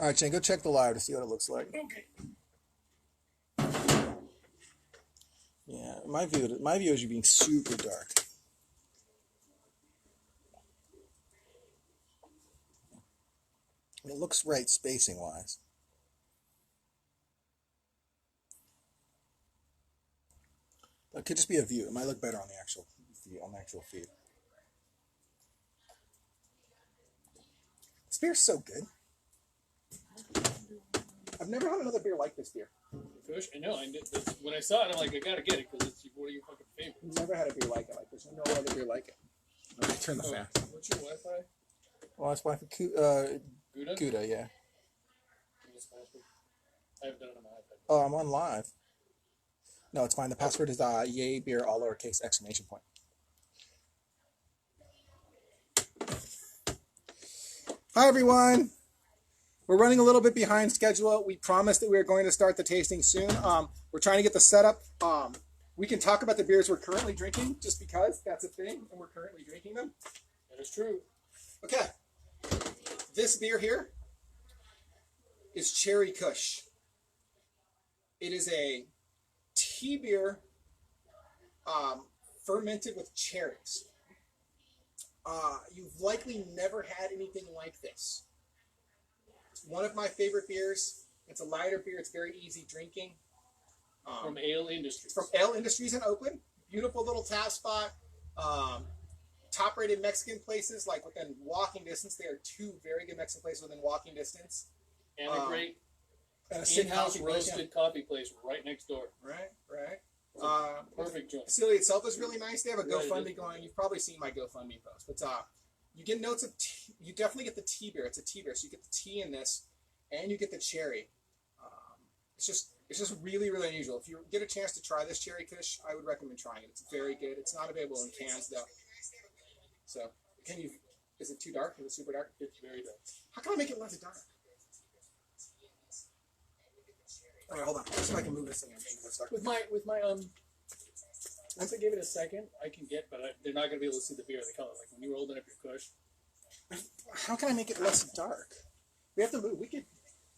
All right, Shane, go check the live to see what it looks like. Okay. Yeah, my view is you being super dark. It looks right spacing wise. It could just be a view. It might look better on the actual feed. This beer's so good. I've never had another beer like this beer. Kush, I know. When I saw it, I'm like, I gotta get it because it's one of your fucking favorites. I've never had a beer like it. Like there's no other beer like it. Let me turn the fan. What's your Wi-Fi? Well, it's Wi-Fi. Gouda? Gouda, yeah. I haven't done it on my iPad. Oh, I'm on live. No, it's fine. The password is yay beer all lowercase exclamation point. Hi everyone. We're running a little bit behind schedule. We promised that we were going to start the tasting soon. We're trying to get the setup. We can talk about the beers we're currently drinking just because that's a thing and we're currently drinking them. That is true. Okay. This beer here is Cherry Kush. It is a tea beer fermented with cherries. You've likely never had anything like this. It's one of my favorite beers. It's a lighter beer. It's very easy drinking. From Ale Industries. From Ale Industries in Oakland. Beautiful little tap spot. Top-rated Mexican places, like within walking distance. There are two very good Mexican places within walking distance. And a great in-house roasted coffee place right next door. Right. Perfect joint. The facility itself is really nice. They have a GoFundMe going. You've probably seen my GoFundMe post, but you get notes of tea. You definitely get the tea beer. It's a tea beer, so you get the tea in this, and you get the cherry. It's just really, really unusual. If you get a chance to try this Cherry Kush, I would recommend trying it. It's very good. It's not available in cans though. So is it too dark? Is it super dark? It's very dark. How can I make it less dark? All right, hold on. Let's see if I can move this thing. With my once I give it a second, I can get, but they're not going to be able to see the beer or the color. Like when you were holding up your Kush. How can I make it less dark? We have to move. We could.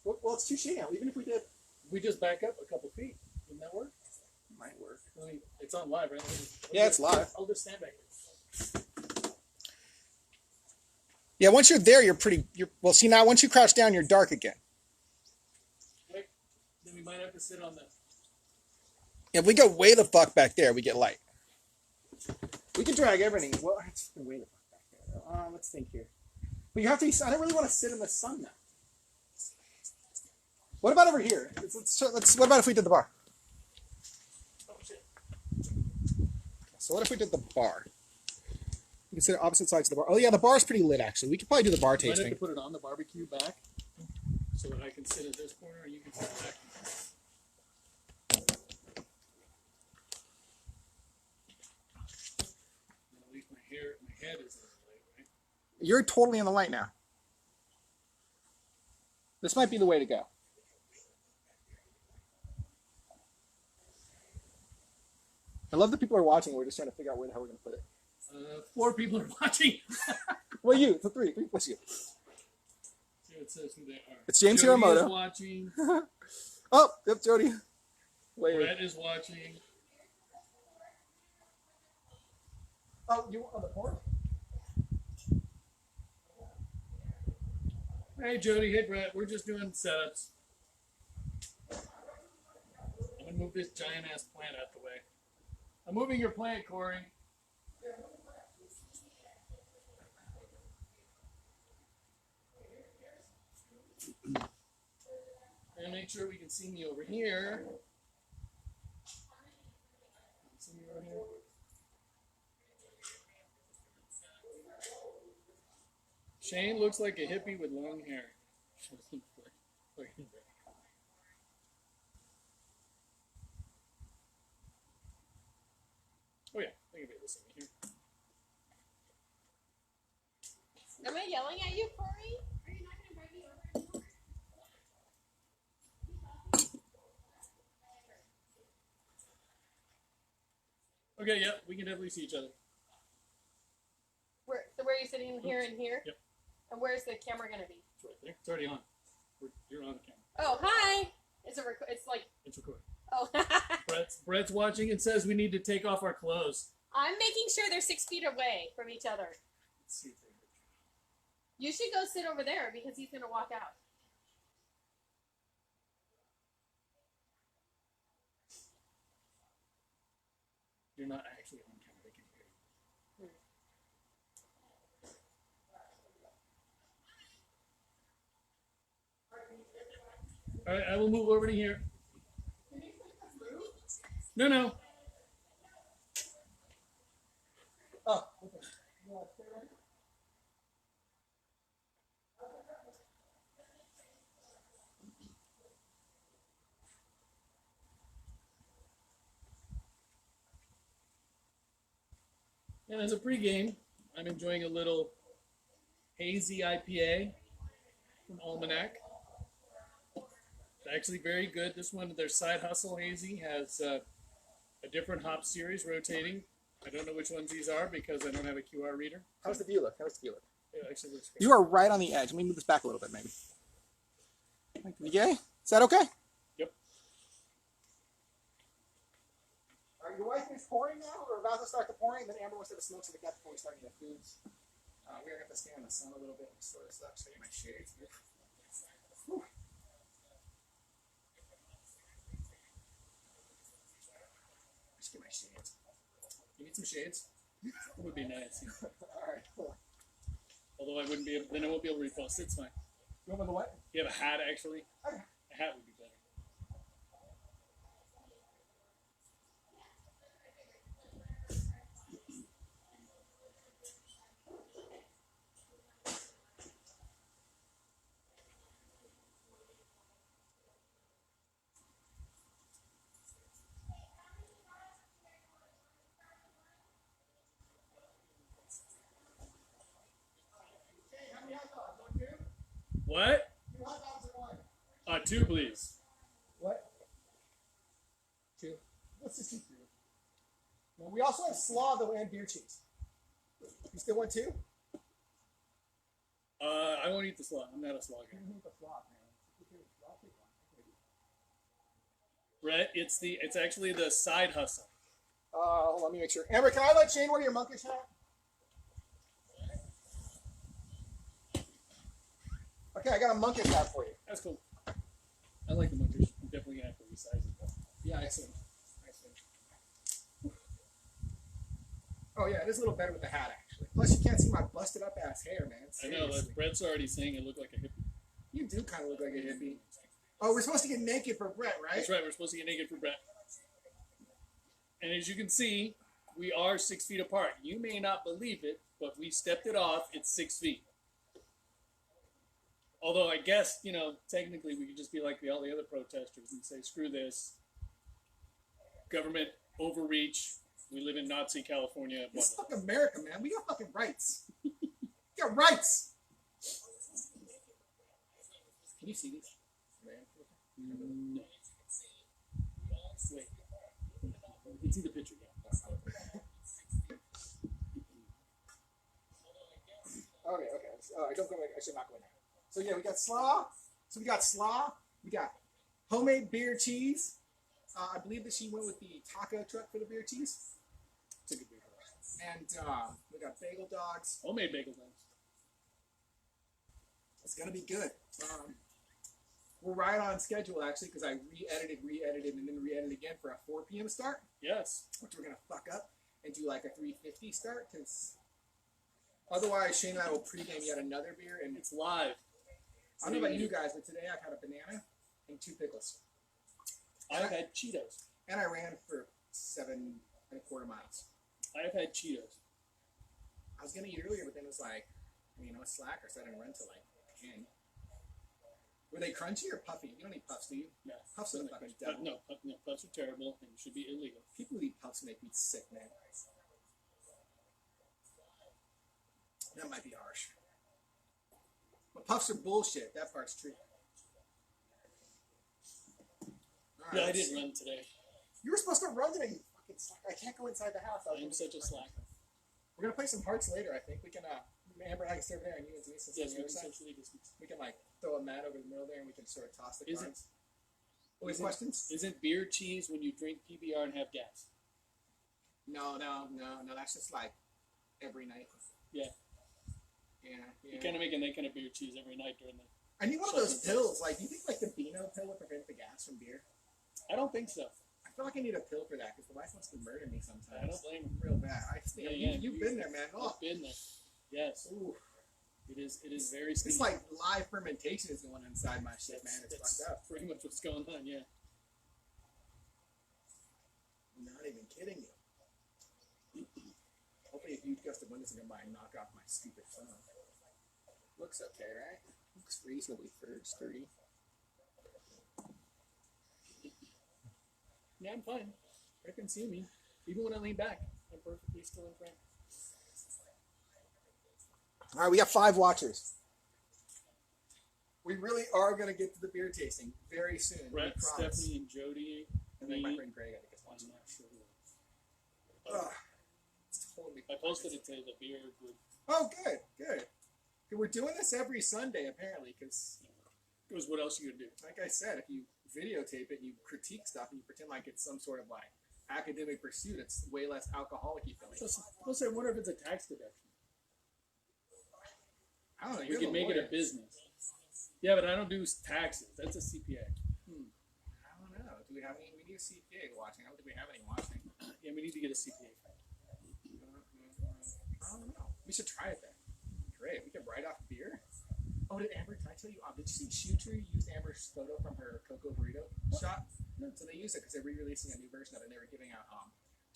Well, it's too shady now. Even if we did. We just back up a couple feet. Wouldn't that work? Might work. It's on live, right? Yeah, it's live. I'll just stand back here. Yeah, once you're there, well, see, now once you crouch down, you're dark again. Right. Then we might have to sit on the... If we go way the fuck back there, we get light. We can drag everything. Well, it's way the fuck back there. Let's think here. But you have to... I don't really want to sit in the sun now. What about over here? What about if we did the bar? Oh, shit. So what if we did the bar? You can sit opposite sides of the bar. Oh yeah, the bar's pretty lit actually. We could probably do the bar tasting. I have to put it on the barbecue back so that I can sit at this corner and you can sit back. At least my head is in the light, right? You're totally in the light now. This might be the way to go. I love that people are watching. We're just trying to figure out where the hell we're going to put it. 4 people are watching. Well, you. The 3. 3 plus you. See what it says who they are. It's James Jody Hiramoto. Is watching. Oh, yep, Jody. Wait. Brett is watching. Oh, you on the porch? Hey, Jody. Hey, Brett. We're just doing setups. I'm going to move this giant-ass plant out the way. I'm moving your plant, Corey. And make sure we can see me over here. See me over here. Shane looks like a hippie with long hair. Oh yeah, I can be listening here. Am I yelling at you, Corey? Are you not going to invite me over anymore? Okay, yeah, we can definitely see each other. So where are you sitting, here and here? Yep. And where's the camera going to be? It's right there. It's already on. We're Oh, hi. It's like. It's recording. Oh. Brett's watching and says we need to take off our clothes. I'm making sure they're 6 feet away from each other. Let's see if they hurt You should go sit over there because he's gonna walk out. you. You're not actually on camera. They can hear you. All right, I will move over to here. No. Oh, okay. And as a pregame, I'm enjoying a little hazy IPA from Almanac. It's actually very good. This one, their Side Hustle Hazy, has a different hop series rotating. I don't know which ones these are because I don't have a QR reader. How's the view look? It actually looks great. You are right on the edge. Let me move this back a little bit, maybe. Okay? Is that okay? Yep. Are your wife is pouring now? We're about to start the pouring, then Amber wants to have a smoke so we got before we start eating the foods. We're going to have to stand in the sun a little bit and sort this up. So I get my shades here. Whew. Just get my shades. You need some shades? That would be nice. Alright, cool. Although I wouldn't be able, then I won't be able to repost. It's fine. You want me to what? You have a hat, actually? Okay. A hat would be better. How many hot dogs? Want two? What? 2 hot dogs or 1? 2, please. What? 2. Let's just do 2. Now, we also have slaw though and beer cheese. You still want 2? I won't eat the slaw. I'm not a slaw guy. Brett, it's actually the Side Hustle. Hold on, let me make sure. Amber, can I let Shane wear your monkish hat? Okay, I got a monkish hat for you. That's cool. I like the monkish. I'm definitely gonna have to resize it though. Yeah, excellent. Oh yeah, it is a little better with the hat actually. Plus, you can't see my busted up ass hair, man. I know. Seriously. Brett's already saying it looked like a hippie. You do kind of look like a hippie. Oh, we're supposed to get naked for Brett, right? That's right. We're supposed to get naked for Brett. And as you can see, we are 6 feet apart. You may not believe it, but we stepped it off. It's 6 feet. Although I guess, technically we could just be like all the other protesters and say, screw this. Government overreach. We live in Nazi California. This is fucking America, man. We got fucking rights. We got rights. Can you see these? No. Wait. You can see the picture, yeah. Okay. I don't go. I should not go in there. So yeah, we got slaw. We got homemade beer cheese. I believe that she went with the taco truck for the beer cheese. It's a good beer. And we got bagel dogs. Homemade bagel dogs. It's gonna be good. We're right on schedule actually because I re-edited, and then re-edited again for a 4 p.m. start. Yes. Which we're gonna fuck up and do like a 3:50 start because otherwise Shane and I will pregame yet another beer and It's live. I don't know about you guys, but today I've had a banana and 2 pickles. I've had Cheetos. And I ran for 7.25 miles. I've had Cheetos. I was gonna eat earlier, but then it was like, slacker, so I didn't run till like 10. Were they crunchy or puffy? You don't eat puffs, do you? No. Puffs are the fucking devil. No, puffs are terrible and should be illegal. People who eat puffs make me sick, man. That might be harsh. But puffs are bullshit. That part's true. All Yeah, I right. didn't run today. You were supposed to run today, you fucking slacker. I can't go inside the house. I'm such a slacker. We're gonna play some hearts later. I think we can Amber likes to over there, and you and Denise Yes, on we the can other side. socially distance. We can like throw a mat over the middle there, and we can sort of toss the Is it- cards. Any questions? Isn't beer cheese when you drink PBR and have gas? No. That's just like every night. Yeah. Yeah. You're kind of making that kind of beer cheese every night during the. I need one of those pills. Like, do you think like the Beano pill would prevent the gas from beer? I don't think so. I feel like I need a pill for that because the wife wants to murder me sometimes. I don't blame her. Real bad. You've been there, man. Oh, I've been there. Yes. ooh. It is very stinky. It's like live fermentation is going inside my shit, man. It's That's fucked up. pretty much what's going on, yeah. I'm not even kidding you. Hopefully a huge gust of wind isn't going to knock off my stupid phone. Looks okay, right? Looks reasonably sturdy. Yeah, I'm fine. I can see me. Even when I lean back, I'm perfectly still in frame. All right, we got 5 watchers. We really are going to get to the beer tasting very soon. Brett, we promise. Stephanie, and Jody. And then my friend Greg, I think, is I'm watching. not sure. It's totally. I posted it to the beer group. Oh, good. We're doing this every Sunday, apparently, because, Because what else you gonna do? like I said, if you videotape it and you critique stuff and you pretend like it's some sort of, like, academic pursuit, it's way less alcoholic-y feeling. Plus, I wonder if it's a tax deduction. I don't know. We can make it a business. Yeah, but I don't do taxes. That's a CPA. I don't know. Do we have any? We need a CPA watching. I don't think we have any watching. Yeah, we need to get a CPA. I don't know. We should try it then. Great. We can write off beer. Oh, did Amber? Did I tell you? Did you see Shoe Tree used Amber's photo from her Cocoa Burrito shot? No. So they used it because they're re-releasing a new version of it. And they were giving out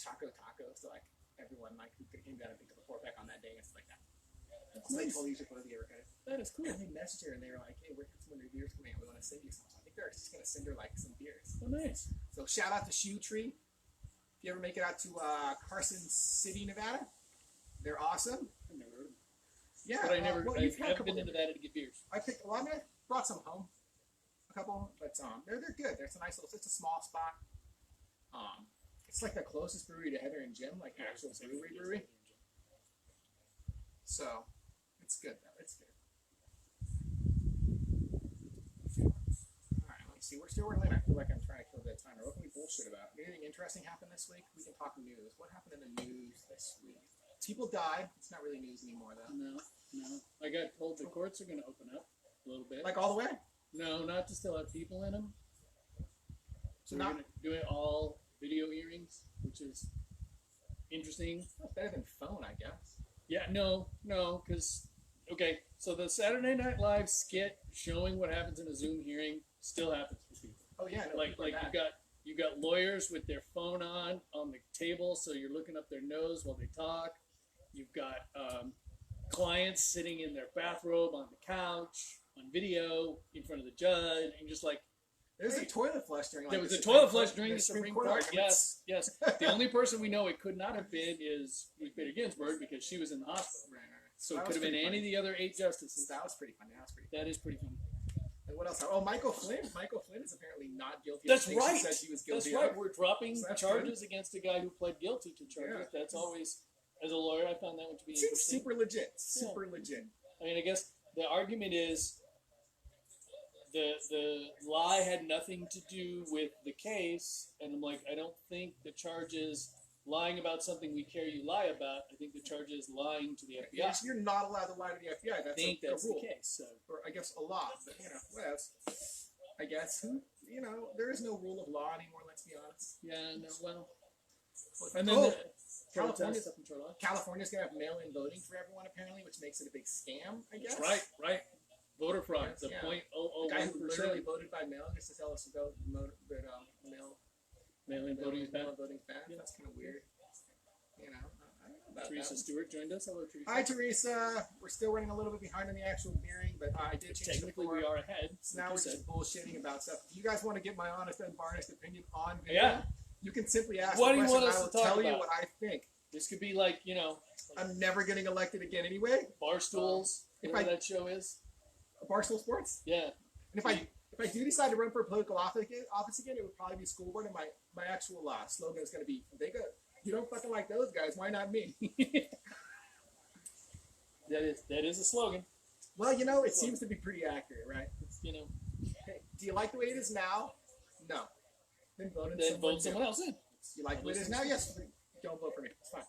Choco Tacos to like everyone like who came down and picked up a 4-pack on that day and stuff like that. So they totally used it for the ever credit. That is cool. And they messaged her and they were like, "Hey, we're some of your beers coming out. We want to send you some." So I think they're just gonna send her like some beers. Oh, nice. So shout out to Shoe Tree. If you ever make it out to Carson City, Nevada, they're awesome. I've never heard of them. Yeah, But I never. you've had a I've couple been into that to get beers. I picked. Well, I mean, I brought some home, a couple, but they're good. There's a nice little. It's a small spot. It's like the closest brewery to Heather and Jim, like actual brewery. So, it's good though. It's good. All right, let me see. We're still running. I feel like I'm trying to kill that timer. What can we bullshit about? Anything interesting happened this week? We can talk news. What happened in the news this week? People died. It's not really news anymore though. No. I got told the courts are going to open up a little bit. Like all the way. No, not to still have people in them. So We're not. going to do it all video hearings, which is interesting. That's better than phone, I guess. Yeah, no, because okay, so the Saturday Night Live skit showing what happens in a Zoom hearing still happens for people. Oh yeah, no, Like people are bad. you got lawyers with their phone on the table, so you're looking up their nose while they talk. You've got clients sitting in their bathrobe on the couch on video in front of the judge, and just like There's a toilet flush during. Like, there was the a Supreme toilet Court- flush during the Supreme Court. arguments. Yes. The only person we know it could not have been is Ruth Bader Ginsburg because she was in the hospital. Right. So That it could was have been pretty any of funny. the other 8 justices. That was pretty funny. That is pretty funny. And what else? Oh, Michael Flynn. Michael Flynn is apparently not guilty. That's of the things right. She said she was That's guilty right. of. We're dropping So that's charges against a guy who pled guilty to charges. Yeah. That's always, as a lawyer, I found that one to be Seems interesting. super legit. Super legit. I mean, I guess the argument is the lie had nothing to do with the case, and I'm like, I don't think the charge is lying about something we care you lie about. I think the charge is lying to the FBI. Yes, you're not allowed to lie to the FBI. That's I think a that's rule. the case. So. Or I guess a law. But well, I guess there is no rule of law anymore. Let's be honest. Yeah, no, well. And then California's, protest up in Charlotte. California's gonna have mail-in voting for everyone apparently, which makes it a big scam. I guess. Right. Voter fraud. The Yeah. .001%. The guy who literally voted by mail just to tell us about Mail-in voting is bad. Voting's bad. Yeah. That's kind of weird. I don't know about Teresa that. Stewart joined us. Hello, Teresa. Hi, Teresa. We're still running a little bit behind on the actual beering, but I did change Technically, the we floor. are ahead. So now like we're you just said. bullshitting about stuff. If you guys want to get my honest and unvarnished opinion on video, Yeah. you can simply ask What the do you question. want us I will to talk tell you about? what I think. This could be like, I'm never getting elected again anyway. Barstools, If whatever I- that show is. Barstool Sports. Yeah. And if I do decide to run for a political office again, it would probably be school board, and my actual slogan is going to be, you don't fucking like those guys, why not me? Yeah, That is a slogan. Well, it seems to be pretty accurate, right? It's, Hey, do you like the way it is now? No. Then vote someone else in. You like the way it is now? Yes. Don't vote for me. It's fine.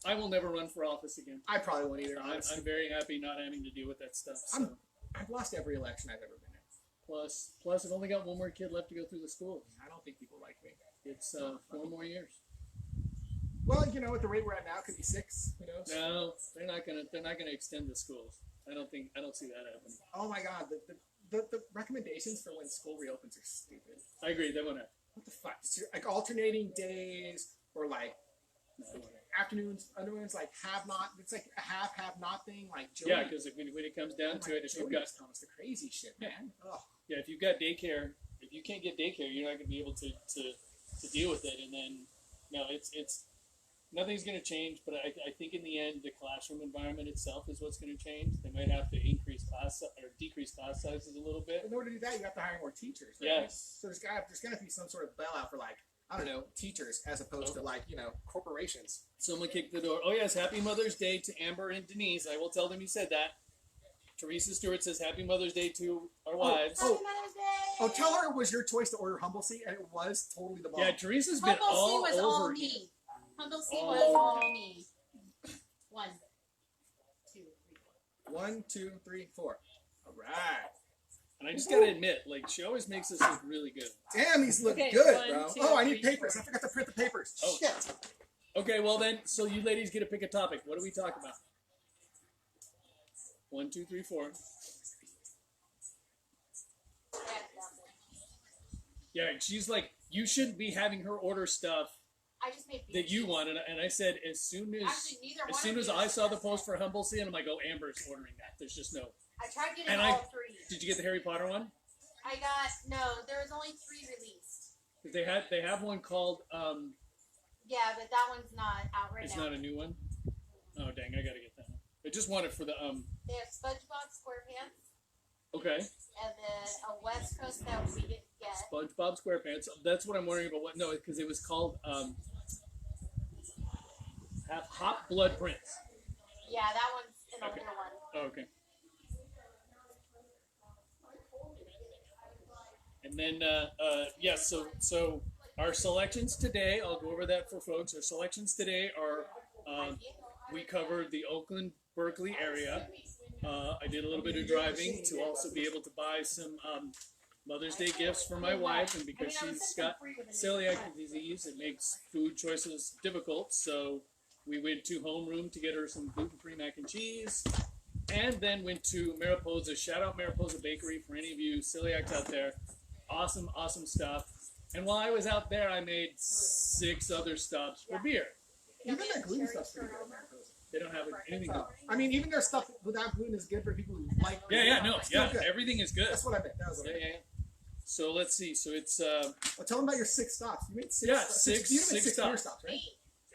I will never run for office again. I probably won't either. I'm very happy not having to deal with that stuff. So. I've lost every election I've ever been in. Plus, I've only got one more kid left to go through the school. I don't think people like me. It's 4 more years. Well, at the rate we're at now, it could be 6. Who knows? No, they're not gonna extend the schools. I don't see that happening. Oh my God, the recommendations for when school reopens are stupid. I agree. That won't happen. What the fuck? It's like alternating days or like afternoons, like have not. It's like a have not thing. Like Jody, yeah, because when it comes down to it, if you've got telling us the crazy shit, man. Ugh. Yeah, if you've got daycare, if you can't get daycare, you're not going to be able to deal with it. And then, no, it's nothing's going to change. But I think in the end, the classroom environment itself is what's going to change. They might have to decrease class sizes a little bit. In order to do that, you have to hire more teachers. Right? Yes. So there's got to be some sort of bailout for teachers as opposed to corporations. Someone kicked the door. Oh yes, Happy Mother's Day to Amber and Denise. I will tell them you said that. Teresa Stewart says Happy Mother's Day to our wives. Happy Mother's Day! Oh, tell her it was your choice to order Humble Sea, and it was totally the bomb. Yeah, Teresa's been all was over all again. me. Humble Sea was all me. 1, 2, 3, 4. 1, 2, 3, 4. All right. And I just gotta admit, she always makes this look really good. Damn, these look Okay, good, 1, bro. 2, I need 3, papers. 4. I forgot to print the papers. Oh. Shit. Okay, well then, so you ladies get to pick a topic. What do we talk about? 1, 2, 3, 4. Yeah, she's like, you shouldn't be having her order stuff I just made that you want, and I said as soon as Actually, neither one of I you saw the said post that. for Humble Sea, and I'm like, oh, Amber's ordering that. There's just no. I tried getting And all I- 3. Did you get the Harry Potter one? I got there was only 3 released. 'Cause they have one called Yeah, but that one's not out right it's now. not a new one. Oh dang, I gotta get that one. I just want it for the They have SpongeBob SquarePants Okay, and then a West Coast that we didn't get. SpongeBob SquarePants. That's what I'm wondering about. What? No, because it was called Hot Blood Prince. Yeah, that one's an Okay. older one. Oh, okay. And then yes, so our selections today. I'll go over that for folks. Our selections today are we covered the Oakland, Berkeley area. I did a little bit of driving to also be able to buy some Mother's Day gifts for my wife, and because she's got celiac disease, it makes food choices difficult. So we went to Homeroom to get her some gluten-free mac and cheese, and then went to Mariposa. Shout out Mariposa Bakery for any of you celiacs out there. Awesome, awesome stuff. And while I was out there, I made 6 other stops for beer. Even their gluten stuff's pretty good. They don't have anything good. I mean, even their stuff without gluten is good for people who like gluten. Yeah, It's still yeah. good. Everything is good. That's what I meant. That was what I meant. Yeah. So let's see. So it's Well, tell them about your 6 stops. You made 6. Yeah, stops. You made 6 beer stops. stops, right? 8.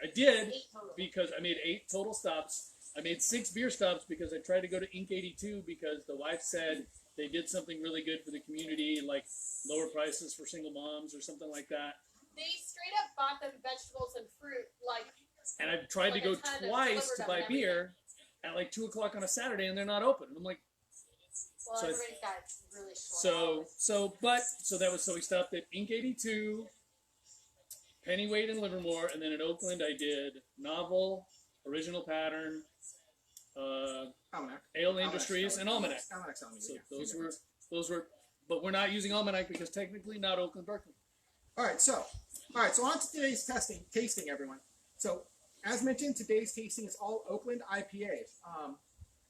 I did 8 total. because I made 8 total stops. I made 6 beer stops because I tried to go to Inc. 82 because the wife said they did something really good for the community, like lower prices for single moms or something like that. They straight up bought them vegetables and fruit, like. And I've tried to Like go a ton of twice to delivered buy them and beer at like 2 o'clock on a Saturday, and they're not open. And I'm like, Well, So- everybody's got really short hours. so we stopped at Inc. 82, Pennyweight in Livermore, and then in Oakland I did Novel, Original Pattern, Almanac. Ale Industries, and Almanac. Almanac's on me. So yeah. those were, but we're not using Almanac because technically not Oakland, Berkeley. All right, so on to today's tasting, everyone. So, as mentioned, today's tasting is all Oakland IPAs.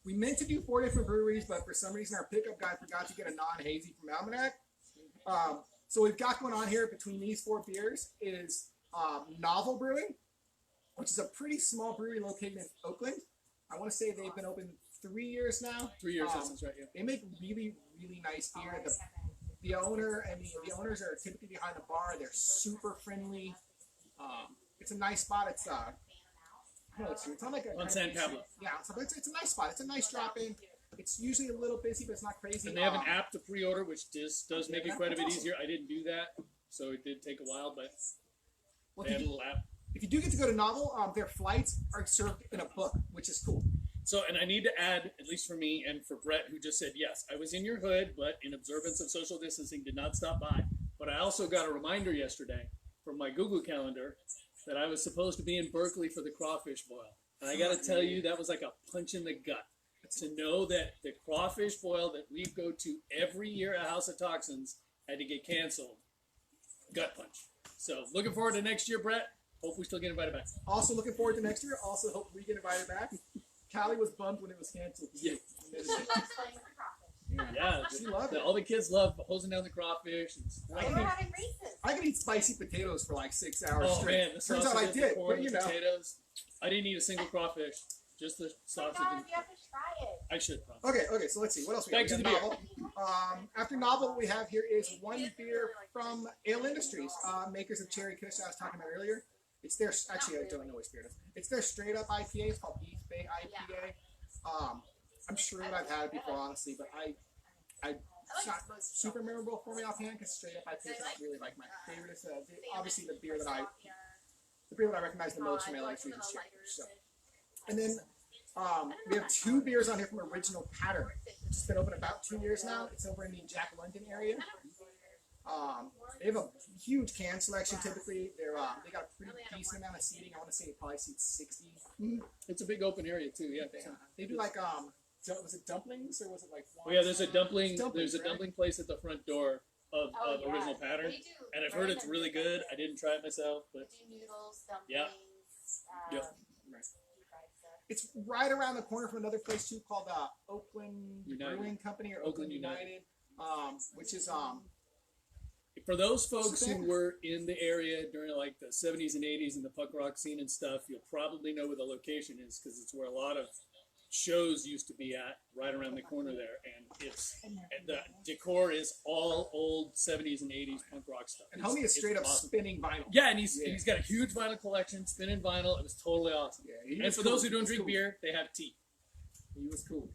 We meant to do 4 different breweries, but for some reason our pickup guy forgot to get a non-hazy from Almanac. So we've got going on here between these 4 beers is Novel Brewing, which is a pretty small brewery located in Oakland. I want to say they've been open 3 years now. 3 years, that sounds right. Yeah. They make really, really nice beer. The owner and the owners are typically behind the bar. They're super friendly. It's a nice spot. It's it's not like a On San Pablo. Yeah, it's a nice spot. It's a nice drop in. It's usually a little busy, but it's not crazy. And they have an app to pre-order, which does make it Yeah, quite a bit that's awesome. easier. I didn't do that, so it did take a while, but Well, they have a little app. if you do get to go to Novel, their flights are served in a book, which is cool. So, and I need to add, at least for me and for Brett, who just said, yes, I was in your hood, but in observance of social distancing, did not stop by. But I also got a reminder yesterday from my Google Calendar that I was supposed to be in Berkeley for the crawfish boil. And I got to tell you, that was like a punch in the gut. To know that the crawfish boil that we go to every year at House of Toxins had to get canceled. Gut punch. So, looking forward to next year, Brett. Hope we still get invited back. Also looking forward to next year. Also hope we get invited back. Callie was bummed when it was canceled. Yeah. Yeah, She loved it. all the kids love hosing down the crawfish. They were having races. I could eat spicy potatoes for like 6 hours Oh straight. man, the Turns out I sausages, did, the corn, but you the know. potatoes. I didn't eat a single crawfish, just the Oh sausage. my God, And you have to try it. I should probably. Okay, so let's see. What else we got? Back to We the got beer. novel. After novel, what we have here is one beer from Ale Industries, makers of Cherry Kush I was talking about earlier. It's their, actually, I don't know what beer it is. It's their straight up IPA. It's called East Bay IPA. I'm sure that I've had it before, honestly, but it's not super memorable for me offhand because straight up IPA is not really like my favorite. It's obviously the beer that I recognize the most from Ale Industries is Cherry Kush. So. And then we have two beers on here from Original Pattern. It's been open about 2 years now. It's over in the Jack London area. They have a huge can selection. Typically, they got a pretty decent amount of seating. I want to say it probably seats 60. It's a big open area too. Yeah. They do like was it dumplings or was it like? Oh yeah, there's a dumpling. Dumplings, There's a right? dumpling place at the front door of Original Pattern, They do. and I've heard it's really good. I didn't try it myself, but They do noodles, dumplings. Yeah. Yep. Deep fried stuff. It's right around the corner from another place too called Oakland United. Brewing Company or Oakland Oakland United, which is for those folks So who were in the area during like the 70s and 80s and the punk rock scene and stuff, you'll probably know where the location is because it's where a lot of shows used to be at, right around the corner there. And the decor is all old 70s and 80s punk rock stuff. and homie is straight up awesome. spinning vinyl. Yeah, and he's got a huge vinyl collection, spinning vinyl. It was totally awesome. Yeah, he And was for cool. those who He don't was drink cool. beer, they have tea. He was cool.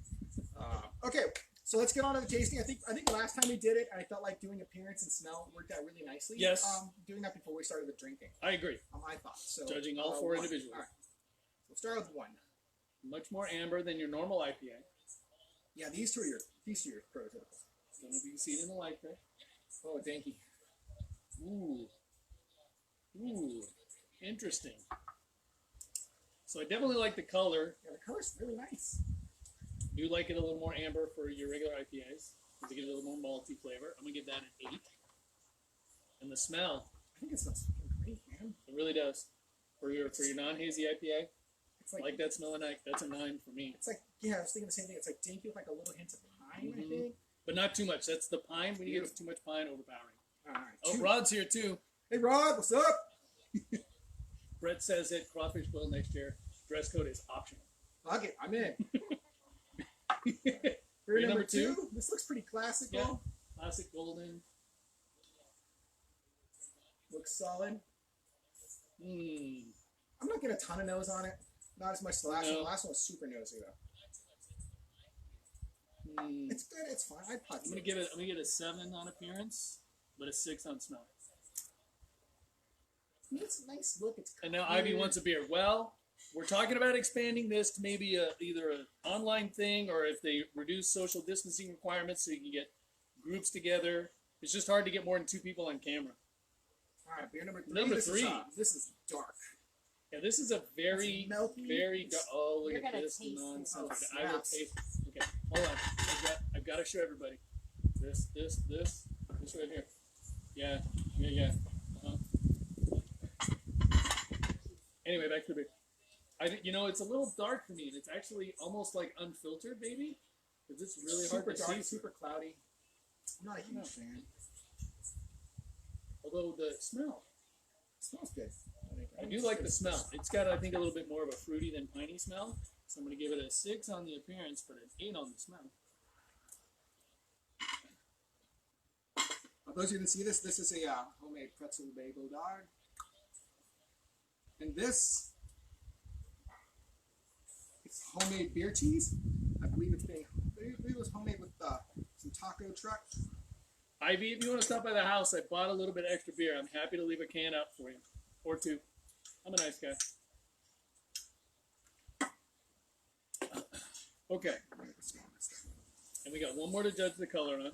Okay, so let's get on to the tasting. I think last time we did it, I felt like doing appearance and smell worked out really nicely. Yes. Doing that before we started the drinking. I agree. I thought so. Judging all four one. individually. All right. We'll start with one. Much more amber than your normal IPA. Yeah, these two are your prototypical. Don't know if you can see it in the light there. Oh, danky. Ooh. Interesting. So I definitely like the color. Yeah, the color's really nice. Do like it a little more amber for your regular IPAs. To get a little more malty flavor. I'm going to give that an 8. And the smell, I think it smells fucking great, man. it really does. For your non-hazy IPA, It's like that smell at night, that's a 9 for me. It's like, yeah, I was thinking the same thing. It's like danky with like a little hint of pine, I think. But not too much. That's the pine. When you get too much pine, overpowering. All right. Oh, Rod's here too. Hey, Rod, what's up? Brett says that crawfish boil next year. Dress code is optional. Fuck it, I'm in. Beer Beer number number two. 2. This looks pretty classic. Yeah. Classic golden. Looks solid. Mmm. I'm not getting a ton of nose on it. Not as much as the last one. No. The last one was super nosy though. Mm. It's good. It's fine. I'd I'm gonna give it a 7 on appearance, but a 6 on smell. It's a nice look. It's And now clear. Ivy wants a beer. Well, we're talking about expanding this to maybe either an online thing or if they reduce social distancing requirements so you can get groups together. It's just hard to get more than 2 people on camera. All right, beer number 3. Number this three. This is dark. Yeah, this is a very, It's milky. very. Oh, look You're at gonna this taste it. nonsense. Oh, I will snaps. taste. Okay, hold on. I've got to show everybody. This right here. Yeah. Uh-huh. Anyway, back to the beer. It's a little dark for me, and it's actually almost like unfiltered, maybe, because it's really hard Super to dark, see. super cloudy. I'm not a huge fan. Although the smell, It smells good. I do like the smell. It's got, I think, a little bit more of a fruity than piney smell. So I'm going to give it a 6 on the appearance, but an 8 on the smell. For those of you who didn't see this is a homemade pretzel bagel dog. And this it's homemade beer cheese. I believe it was homemade with some taco truck. Ivy, if you want to stop by the house, I bought a little bit of extra beer. I'm happy to leave a can out for you. Or 2. I'm a nice guy. Okay. And we got one more to judge the color on.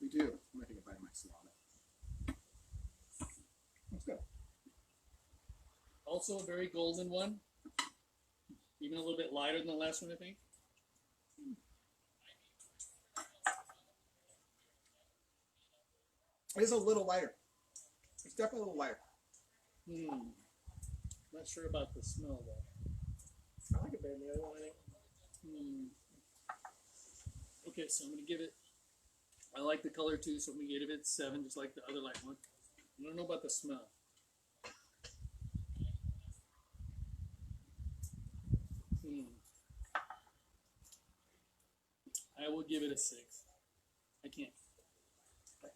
We do. I'm gonna take a bite of my salami. Let's go. Also a very golden one. Even a little bit lighter than the last one, I think. It is a little lighter. It's definitely a little lighter. Not sure about the smell though. I like it better than the other one, I think. Okay, so I'm gonna give it. I like the color too, so I'm gonna give it 7, just like the other light one. I don't know about the smell. I will give it a 6. I can't.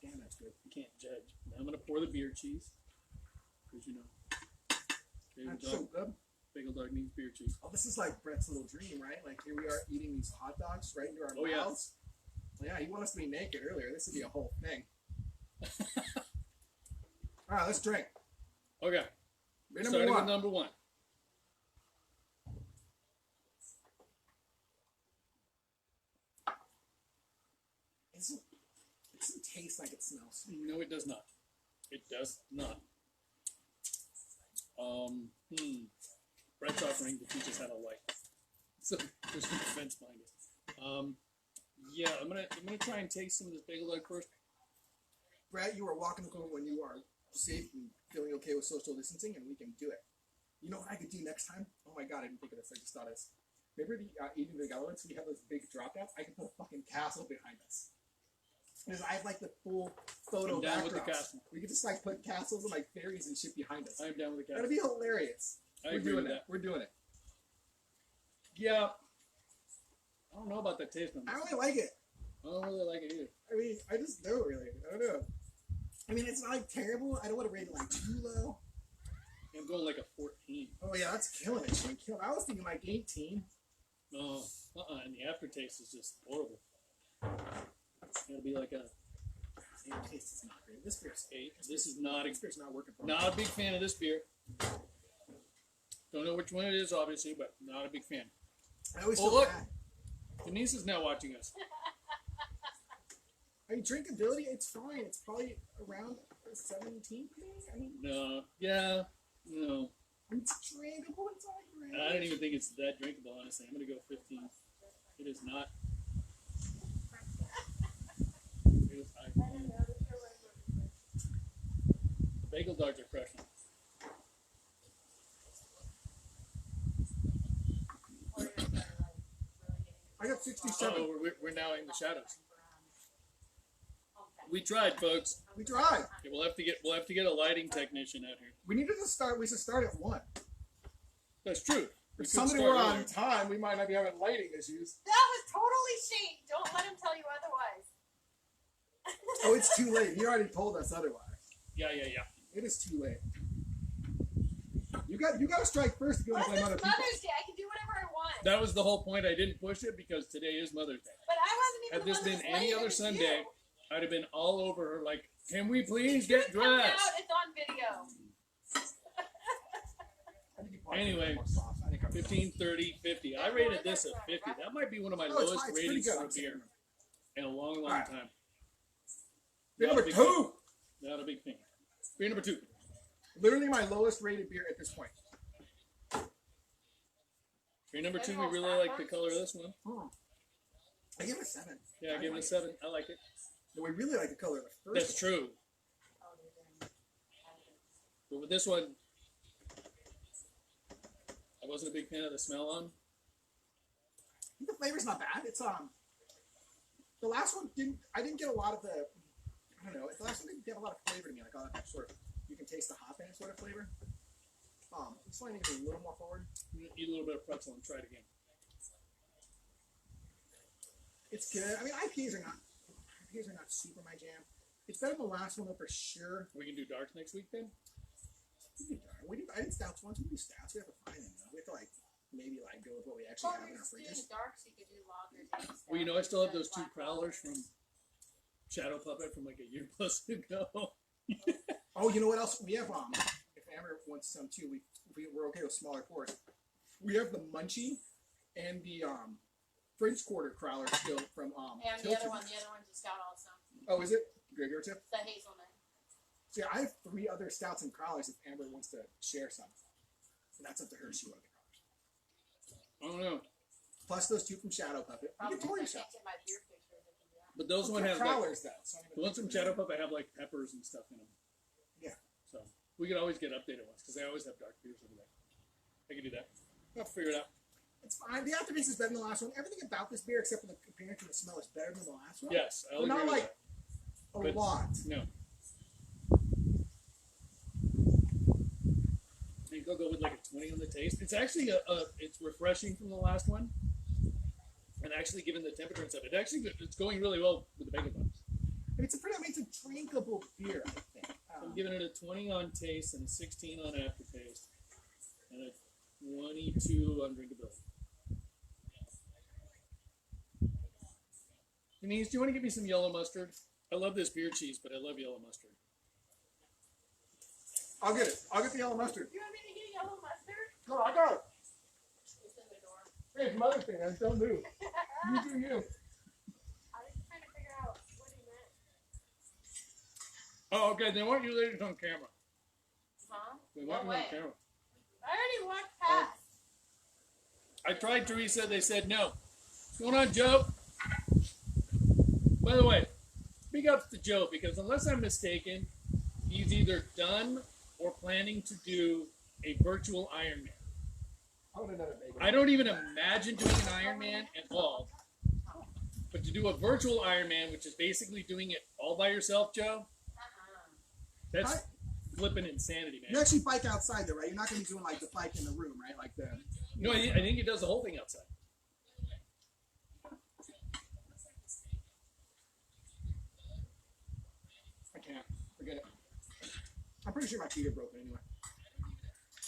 Damn, that's good. I can't judge. Now I'm gonna pour the beer cheese, because you know. That's so good. Bagel dog needs beer cheese. Oh, this is like Brett's little dream, right? Like here we are eating these hot dogs right into our mouths. Yeah, he wanted us to be naked earlier. This would be a whole thing. All right, let's drink. Okay. Beer Starting number 1. with number 1. It doesn't taste like it smells. No, it does not. It does not. Brett's offering to teach us how to light. So there's no offense behind it. Yeah, I'm gonna try and taste some of this bagel dog first. Brett, you are walking the corner when you are safe and feeling okay with social distancing, and we can do it. You know what I could do next time? Oh my god, I didn't think of this. I just thought of this. Remember the eating the elements? We have those big drop downs. I could put a fucking castle behind us. Because I have like the full photo I'm down backdrops. with the castle. We could just like put castles and like fairies and shit behind us. I'm down with the That'd castle. be hilarious. I We're agree doing with it. that. We're doing it. Yeah. I don't know about that taste on I this. really like it. I don't really like it either. I mean, I just don't really. I don't know. I mean, it's not like terrible. I don't want to rate it like too low. I'm going like a 14. Oh yeah, that's killing it. Shane. I was thinking like 18. No, and the aftertaste is just horrible. It's gotta be like a The taste is not great. This beer's 8. This is not This beer's not working for me. not a big fan of this beer. Don't know which one it is, obviously, but not a big fan. I always Oh, feel look. bad. Denise is now watching us. I mean, drinkability, it's fine. It's probably around 17. I mean, No, yeah, no. it's drinkable. It's all great. I don't even think it's that drinkable, honestly. I'm gonna go 15. It is not. It is high. The bagel dogs are crushing. I got 67. Oh, we're now in the shadows. We tried, folks. We tried. Okay, we'll have to get a lighting technician out here. We needed to start. We should start at 1. That's true. We If could somebody start were on earlier. time, we might not be having lighting issues. That was totally Shane. Don't let him tell you otherwise. Oh, it's too late. He already told us otherwise. Yeah. It is too late. You got to strike first if you want Plus, to blame other it's people. Mother's Day. I can do whatever I want. That was the whole point. I didn't push it because today is Mother's Day. But I wasn't even Had this the one been that was any late, other it was Sunday, you. I'd have been all over her like, can we please get It's coming dressed? out. It's on video. I think you probably Anyway, more sauce. I think I'm 15, 30, 50. I rated this a 50. That might be one of my Oh, it's lowest fine. It's pretty ratings good. for I'm a beer saying. in a long, long Alright. time. Beer Not a number big 2. Not a big fan. Beer number 2. Literally my lowest rated beer at this point. Beer number 2, we really like the color of this one. I give it a 7. Yeah, I give it a 7. I like it. No, we really like the color of the first That's true. But with this one, I wasn't a big fan of the smell on. I think the flavor's not bad. It's the last one I didn't get a lot of the, I don't know, the last one didn't get a lot of flavor to me, like all that sort of, you can taste the hop in it sort of flavor. This one I think is a little more forward. Eat a little bit of pretzel and try it again. It's good. I mean, IPAs are not super my jam. It's better than the last one though for sure. We can do darks next week then? I did stouts once. We do stouts. We have to find them though. We have to maybe go with what we actually Well, have in you're our just doing fridges. dark, so you could do longer days. Well, you know, I still have those 2 crowlers from Shadow Puppet from like a year plus ago. Oh, you know what else? We have if Amber wants some too, we're okay with smaller pours. We have the Munchie and the French Quarter crowler still from And the Tilted. other one's a stout also. Oh, is it? Gregor too? The hazelnut. See, I have 3 other stouts and crowlers if Amber wants to share some. And that's up to her. She wanted the crowlers. I don't know. Plus those 2 from Shadow Puppet. You can pour yourself. Get my beer pictures if you do that. But those one have like, crowlers though. So the ones from Shadow Puppet have like peppers and stuff in them. Yeah. So we could always get updated ones because they always have dark beers over there. I can do that. I'll have to figure it out. It's fine. The aftertaste is better than the last one. Everything about this beer, except for the appearance and the smell, is better than the last one. Yes, I'll But agree not with like that. a But- lot. No. I think I'll go with like a 20 on the taste. It's actually it's refreshing from the last one. And actually, given the temperature and stuff, it's going really well with the bacon buns. It's a drinkable beer, I think. I'm giving it a 20 on taste and a 16 on aftertaste, and a 22 on drinkability. Denise, do you want to give me some yellow mustard? I love this beer cheese, but I love yellow mustard. I'll get it. I'll get the yellow mustard. You want me to get yellow mustard? No, I got it. It's in the door. Hey, it's mother thing. Don't move. You do you. I was just trying to figure out what he meant. Oh, okay. They want you ladies on camera. Huh? They want No you on way. camera. I already walked past. I tried Teresa. They said no. What's going on, Joe? By the way, big ups to Joe because unless I'm mistaken, he's either done or planning to do a virtual Ironman. I want another bacon. I don't even imagine doing an Ironman at all. But to do a virtual Ironman, which is basically doing it all by yourself, Joe, that's flipping insanity, You man. actually bike outside though, right? You're not going to be doing like the bike in the room, right? Like the. No, I think he does the whole thing outside. I can't. Forget it. I'm pretty sure my feet are broken anyway.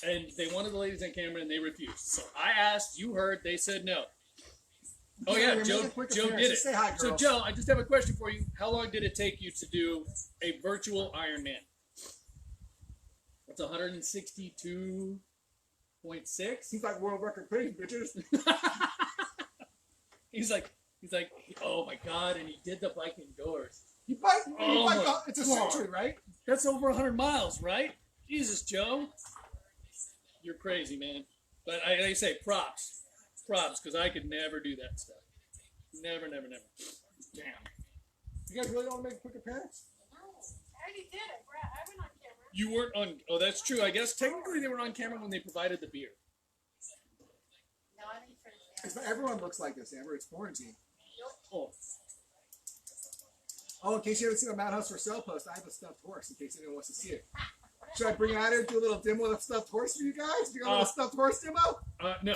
And they wanted the ladies on camera, and they refused. So I asked, you heard, they said no. Oh yeah, Make Joe a quick did appearance. it. Just say hi, So girls. Joe, I just have a question for you. How long did it take you to do a virtual Ironman? That's 162.6. He's like world record pace, bitches. He's like, oh my god, and he did the bike indoors. You bike. Oh You bike my out. It's a God. century, right? That's over 100 miles, right? Jesus, Joe. You're crazy, man. But I say props, because I could never do that stuff. Never. Damn. You guys really want to make a quick appearance? No, I already did it. I went on camera. You weren't on. Oh, that's true. I guess technically they were on camera when they provided the beer. No, I didn't finish It's, that. everyone looks like this, Amber. It's quarantine. Oh, Oh, in case you haven't seen a Madhouse for Sale post, I have a stuffed horse in case anyone wants to see it. Should I bring it out here and do a little demo with a stuffed horse for you guys? Do you got a little stuffed horse demo? no.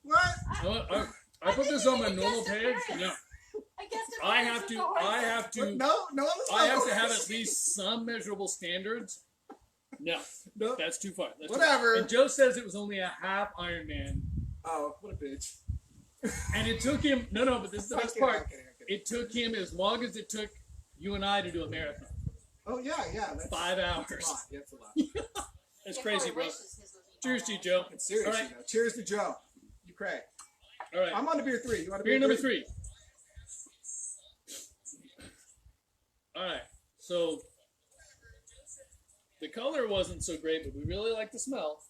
What? I put this on my normal page. No, I guess I have to. I have to. No, no, I have to have at least some measurable standards. No, No. that's too far. That's Whatever. Too far. And Joe says it was only a half Ironman, Oh, what a bitch. and it took him. No, but this is the I'm best kidding, part. I'm kidding. It took him as long as it took you and I to do a marathon. Oh, yeah. That's, 5 hours. That's a lot. Yeah, that's a lot. That's crazy, bro. Cheers to you, Joe. It's serious, All right. you know. Cheers to Joe. You cray. All right. I'm on to beer 3. You want to Beer number 3. All right. So the color wasn't so great, but we really like the smell.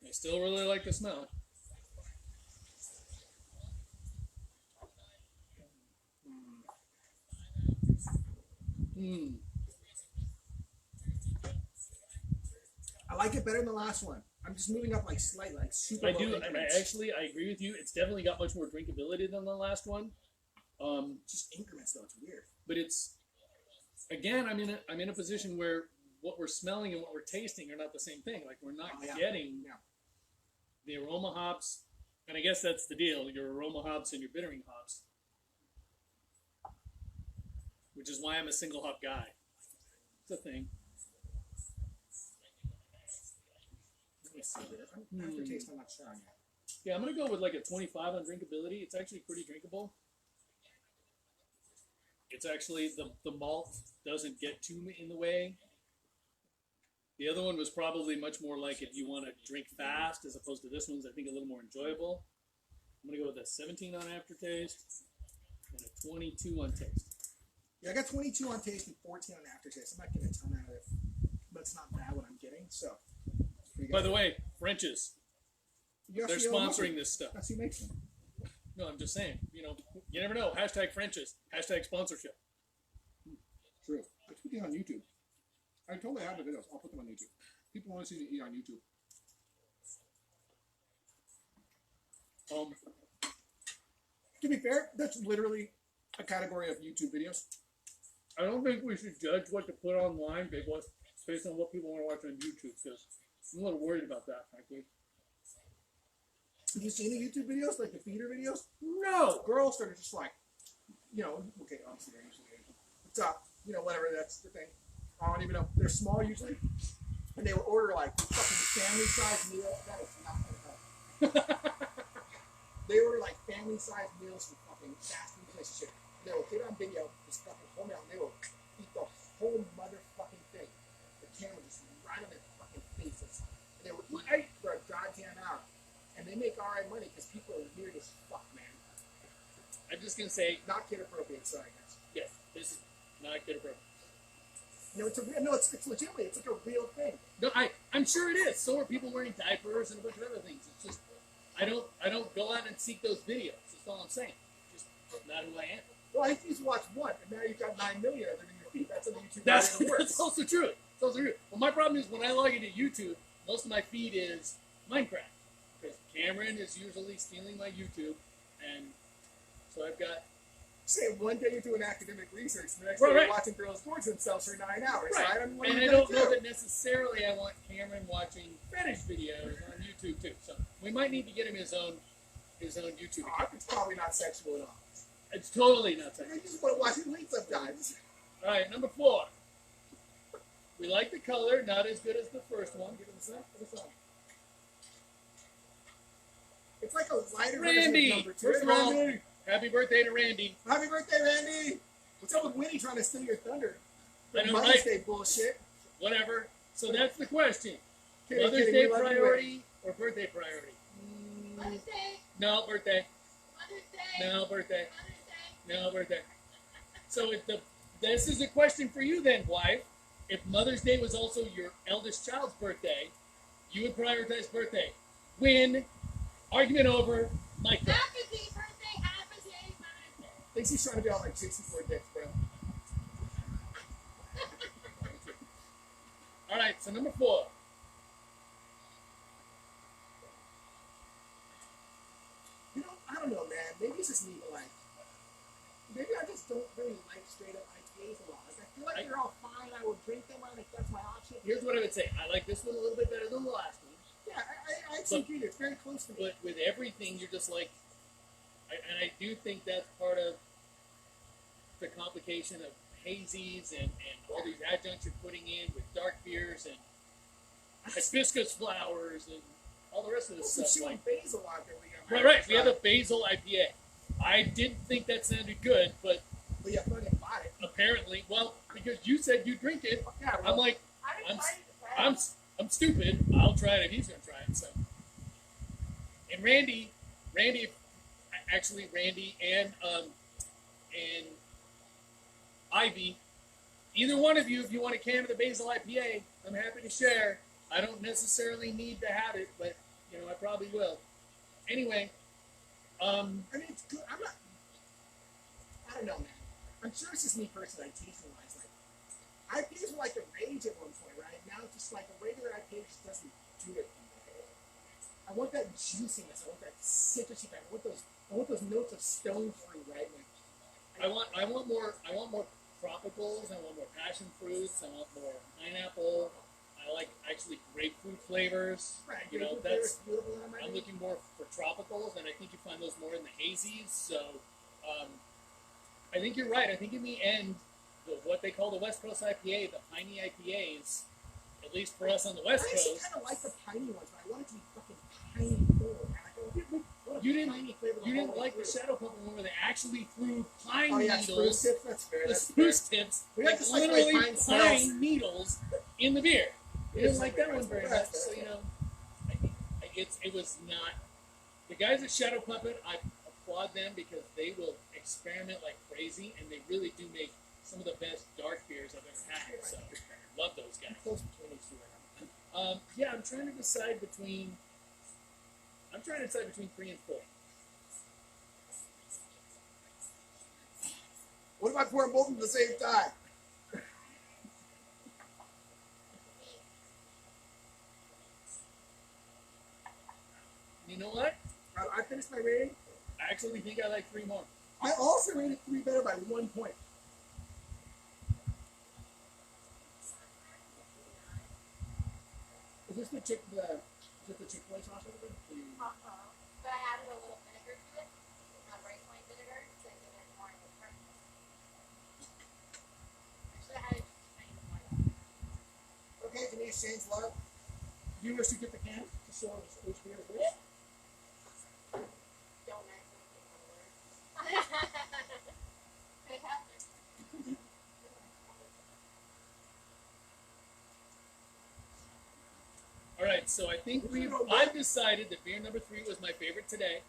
I still really like the smell. I like it better than the last one. I'm just moving up like slightly, like super I low do. increments. I agree with you. It's definitely got much more drinkability than the last one. Just increments though. It's weird. But it's again, I'm in a position where what we're smelling and what we're tasting are not the same thing. Like we're not getting the aroma hops, and I guess that's the deal. Your aroma hops and your bittering hops, which is why I'm a single hop guy. It's a thing. Let me see there. Aftertaste, I'm not sure on yet. Yeah, I'm gonna go with like a 25 on drinkability. It's actually pretty drinkable. It's actually the malt doesn't get too in the way. The other one was probably much more like if you want to drink fast, as opposed to this one's I think a little more enjoyable. I'm gonna go with a 17 on aftertaste and a 22 on taste. Yeah, I got 22 on taste and 14 on aftertaste. I'm not getting a ton out of it, but it's not bad what I'm getting. So, By the way, French's, you they're sponsoring this stuff. That's who makes them. No, I'm just saying. You never know. Hashtag French's. Hashtag sponsorship. True. I put these on YouTube. I totally have the videos. I'll put them on YouTube. People want to see me eat on YouTube. To be fair, that's literally a category of YouTube videos. I don't think we should judge what to put online based on what people want to watch on YouTube, because I'm a little worried about that, frankly. Have you seen the YouTube videos, like the feeder videos? No! Girls that are just like, okay, obviously they're usually Asian. It's whatever, that's the thing. I don't even know. They're small usually. And they will order like fucking family-sized meal. That is not gonna help. They order like family-sized meals from fucking fast food places. Shit. They will get on video, this fucking whole meal, and they will eat the whole motherfucking thing. The camera just right on their fucking faces. And they will eat for a goddamn hour. And they make alright money because people are weird as fuck, man. I'm just going to say, not kid appropriate, sorry guys. Yes, this is not kid appropriate. It's legitimately, it's like a real thing. No, I'm sure it is. So are people wearing diapers and a bunch of other things. It's just, I don't go out and seek those videos. That's all I'm saying. Just not who I am. Well, I used to watch one, and now you've got 9 million of them in your feed. That's on the YouTube. That's also true. It's also true. Well, my problem is when I log into YouTube, most of my feed is Minecraft. Because Cameron is usually stealing my YouTube, and so I've got... Say, one day you're doing academic research, the next day you're watching girls torture themselves for 9 hours, right? I mean, and I don't know that necessarily I want Cameron watching fetish videos on YouTube, too. So we might need to get him his own YouTube account. It's probably not sexual at all. It's totally not sexual. I just want to watch it late sometimes. All right, number 4. We like the color, not as good as the first one. Give it a sec. Give it a sec. It's like a lighter Randy! number 2. First of all, happy birthday to Randy. Happy birthday, Randy! What's up with Winnie trying to steal your thunder? I know, Mother's right? Day bullshit. Whatever. So that's the question. Kidding, Mother's Day priority or birthday priority? Mother's Day. No, birthday. Mother's Day. No, birthday. Mother's Day. No, birthday. So this is a question for you then, wife. If Mother's Day was also your eldest child's birthday, you would prioritize birthday. Win. Argument over. Mic drop. Happy birthday, happy day, Mother's Day. I think she's trying to be all like 64 dicks, bro. All right, so number 4. I don't know, man. Maybe it's just me, but like, maybe I just don't really like straight up IPAs a lot. Like, I feel like they're all fine. I would drink them if that's my option. Here's what I would say. I like this one a little bit better than the last one. Yeah, I agree. It's very close to me. But with everything, you're just like, and I do think that's part of the complication of hazies and all these adjuncts you're putting in with dark beers and hibiscus flowers and all the rest of this stuff. Like basil out there. Right. We have a basil IPA. I didn't think that sounded good, but yeah, fucking bought it. Apparently, well, because you said you drink it, yeah, well, I'm like, I'm stupid. I'll try it if he's gonna try it. So, and Randy and Ivy, either one of you, if you want a can of the basil IPA, I'm happy to share. I don't necessarily need to have it, but I probably will. Anyway, I mean, it's good. I don't know, man. I'm sure it's just me personally, tasting-wise. Like, IPAs were like the rage at one point, right? Now it's just like a regular IPA just doesn't do it. I want that juiciness. I want that citrusy flavor. I want those notes of stone fruit, right? Like, I want more tropicals. I want more passion fruits. I want more pineapple. I like actually grapefruit flavors. Right, I'm looking more for tropicals, and I think you find those more in the hazies. So, I think you're right. I think in the end, what they call the West Coast IPA, the piney IPAs, at least for us on the West Coast. I actually kind of like the piney ones, but I want it to be fucking piney full. You didn't like the Shadow Pumpkin one where they actually threw pine needles. Spruce tips. That's fair. The spruce tips, like literally pine needles in the beer. You didn't like that one very much, so it was not The guys at Shadow Puppet, I applaud them because they will experiment like crazy, and they really do make some of the best dark beers I've ever had. So, love those guys. Yeah, I'm trying to decide between 3 and 4. What if I pour them both at the same time? You know what? I finished my rating. I actually think I like 3 more. I also rated 3 better by 1 point. Is this the Chick-fil-A sauce over there? But I added a little vinegar to it. Bright white vinegar to give it more of a crunch. Actually, I had it kind of white. Okay, Denise, Shane's love. Do you wish to get the can to show us which beer is which? Don't actually get my words. It happened. All right, so I think I've decided that beer number 3 was my favorite today.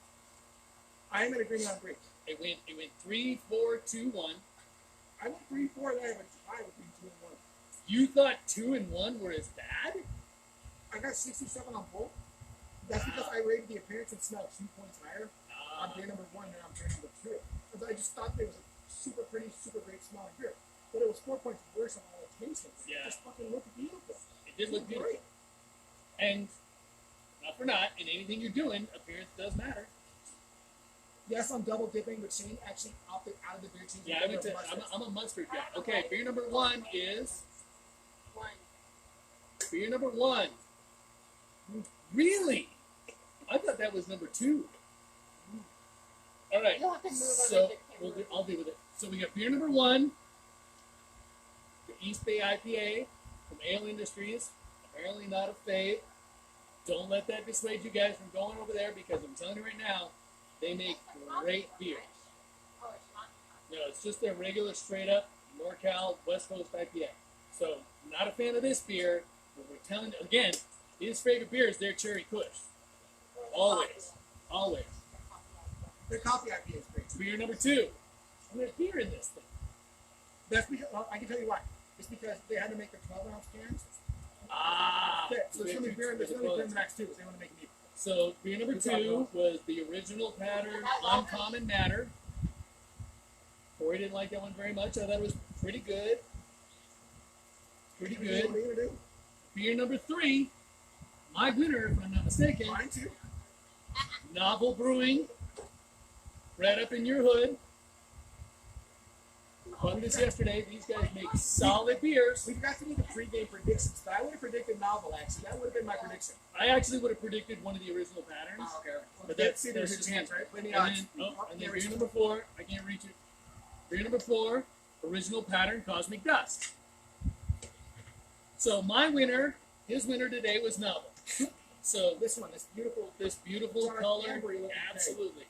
I am in agreement on 3. It went 3, 4, 2, 1. I went 3, 4 there, but I would be 2 and 1. You thought 2 and 1 were as bad? I got 67 on both. That's because I rated the appearance and smell 2 points higher on beer number 1 than on beer number 2. Because I just thought it was a super pretty, super great smelling beer. But it was 4 points worse on all the tasting. Yeah. It just fucking looked beautiful. It did look beautiful. Great. And not for not, in anything you're doing, appearance does matter. Yes, I'm double dipping, but Shane actually opted out of the beer team. Yeah, I'm a mustard guy. Okay, beer number 1 is 1. beer number 1. Really? I thought that was number 2. All right. You'll have to move So on the I'll deal with it. So we got beer number 1, the East Bay IPA from Ale Industries. Apparently not a fave. Don't let that dissuade you guys from going over there because I'm telling you right now, they make great beer. Oh, it's not. No, it's just their regular straight up NorCal West Coast IPA. So, not a fan of this beer, but we're telling you, again, his favorite beer is their Cherry Kush. Always. Always. Their coffee IPA is great. Beer number 2. And there's beer in this thing. That's because, well, I can tell you why. It's because they had to make the 12-ounce cans. Ah. Yeah, so there's only beer in the next 2, so they want to make it equal. So, beer number 2 was the original pattern, Uncommon Matter. Corey didn't like that one very much. I thought it was pretty good. Pretty What are you good. going to do? Beer number 3, my winner, if I'm not mistaken, Mine too. Novel Brewing, right up in your hood. Won this yesterday. These guys make solid beers. We forgot to do the pregame predictions, but I would have predicted novel, actually. That would have been my prediction. I actually would have predicted one of the original patterns. Oh, okay. Well, But that's that's there's a just chance, me. right? Plenty And odds. then beer number 4, I can't reach it. Beer number 4, original pattern, Cosmic Dust. So my winner, his winner today was Novel. So This beautiful dark color, amber looking absolutely.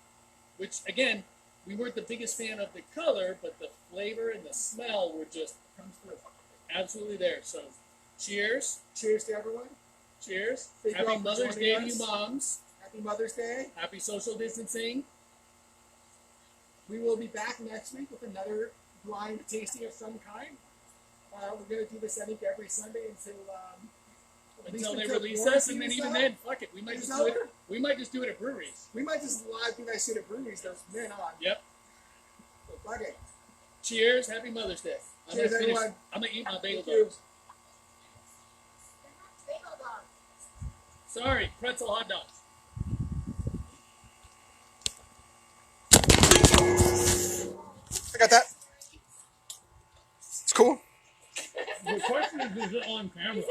Which again, we weren't the biggest fan of the color, but the flavor and the smell were just comes through. absolutely there. So, cheers, Cheers to everyone. cheers. Thank you all Happy for Mother's joining Day to us. you moms. Happy Mother's Day. Happy social distancing. We will be back next week with another blind tasting of some kind. We're going to do this, I think, every Sunday Until they release us, and then even then, fuck it. We might just do it. over. We might just do it at breweries. We might just live do that shit at breweries those men on. Yep. So fuck it. Cheers. Happy Mother's Day. Cheers, everyone. I'm gonna eat my bagel Thank you. dogs. They're not bagel dogs. Sorry, pretzel hot dogs. I got that. It's cool. The question is it on camera?